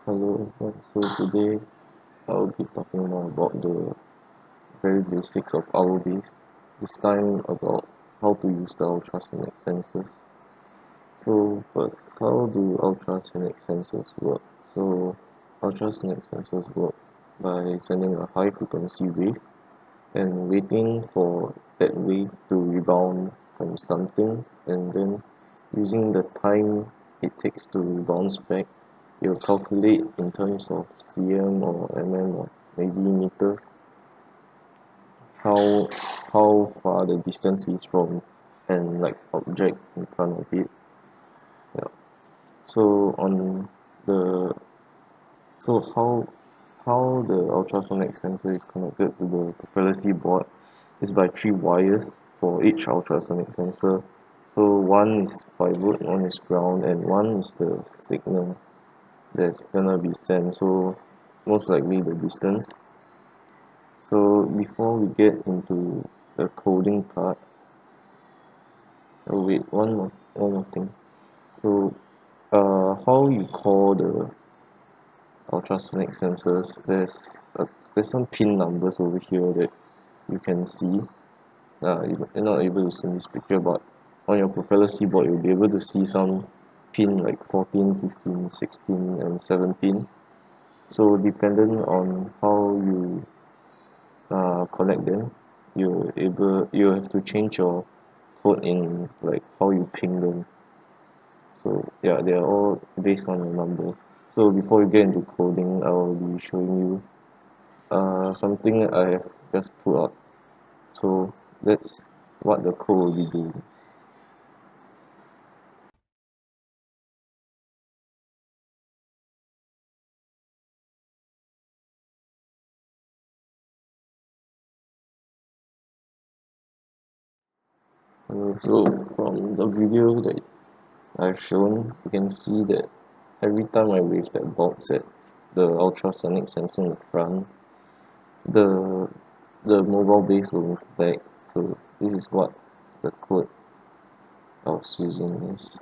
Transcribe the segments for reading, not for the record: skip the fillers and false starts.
Hello everyone. So today I'll be talking more about the very basics of Arlo Base. This time about how to use the ultrasonic sensors. So first, how do ultrasonic sensors work? So ultrasonic sensors work by sending a high frequency wave and waiting for that wave to rebound from something, and then using the time it takes to bounce back, you'll calculate in terms of cm or mm or maybe meters how how far the distance is from an object in front of it. Yeah. So on the so how the ultrasonic sensor is connected to the propellancy board is by three wires for each ultrasonic sensor. So one is 5 volt, one is ground, and one is the signal that's gonna be sent. So most likely the distance. So before we get into the coding part, oh wait, one more thing. So how you call the ultrasonic sensors? There's some pin numbers over here that you can see. You're not able to see this picture, but on your propeller board you'll be able to see some pin like 14, 15, 16, and 17. So depending on how you connect them, you have to change your code in like how you ping them. So yeah, they are all based on a number. So before we get into coding, I will be showing you something I have just put out. So that's what the code will be doing. So from the video that I've shown, you can see that every time I wave that box at the ultrasonic sensor in the front, the the mobile base will move back. So this is what the code I was using is.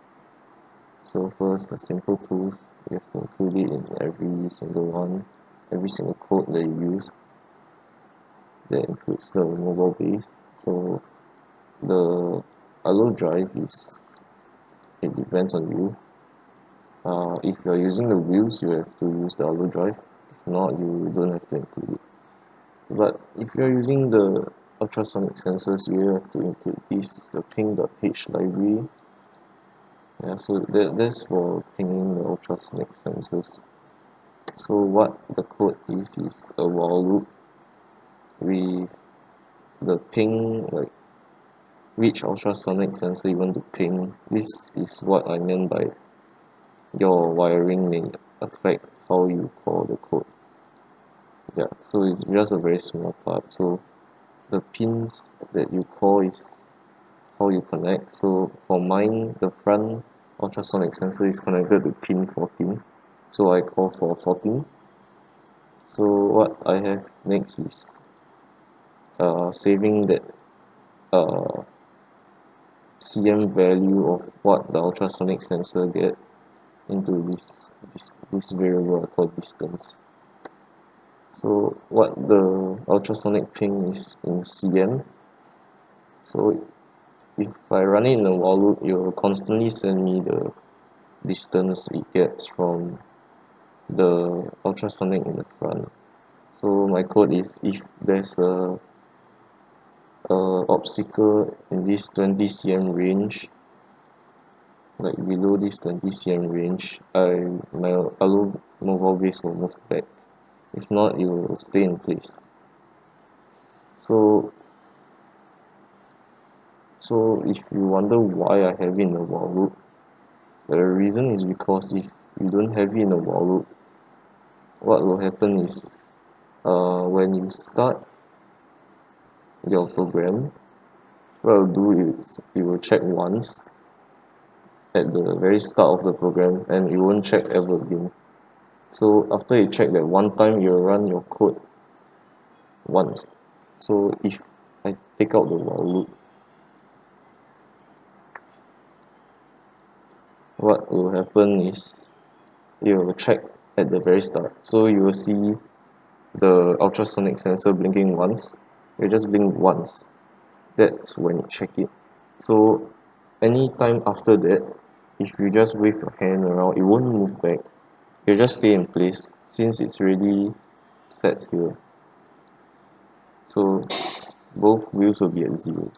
So first, the simple tools, you have to include it in every single code that you use. That includes the mobile base. So the allo drive it depends on you. If you're using the wheels, you have to use the allo drive. If not, you don't have to include it. But if you're using the ultrasonic sensors, you have to include the ping.h library. Yeah, so that's for pinging the ultrasonic sensors. So what the code is a while loop with the ping, like which ultrasonic sensor you want to ping. This is what I meant by your wiring may affect how you call the code. Yeah, so it's just a very small part. So the pins that you call is how you connect. So for mine, the front ultrasonic sensor is connected to pin 14. So I call for 14. So what I have next is saving that uh, cm value of what the ultrasonic sensor get into this variable called distance. So what the ultrasonic ping is in cm. So if I run it in a while loop, it will constantly send me the distance it gets from the ultrasonic in the front. So my code is if there's a obstacle in this 20 cm range, like below this 20 cm range, my allo mobile base will move back. If not, it will stay in place. So if you wonder why I have it in a while loop, the reason is because if you don't have it in a while loop, what will happen is when you start your program, what it will do is it will check once at the very start of the program and it won't check ever again. So after you check that one time, you'll run your code once. So if I take out the while loop, what will happen is it will check at the very start. So you will see the ultrasonic sensor blinking once. It just blink once. That's when you check it. So anytime after that, if you just wave your hand around, it won't move back. It'll just stay in place since it's already set here. So both wheels will be at 0.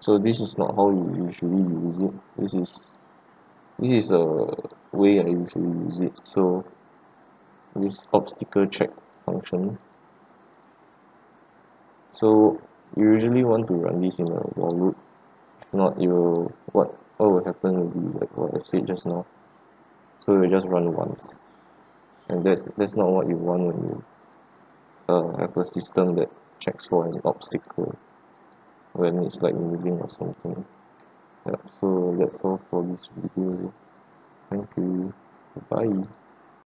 So this is not how you usually use it. This is a way I usually use it. So this obstacle check function. So you usually want to run this in a while loop. If not, what will happen will be like what I said just now. So you just run once, and that's not what you want when you have a system that checks for an obstacle when it's like moving or something. Yeah, so that's all for this video. Thank you. Bye.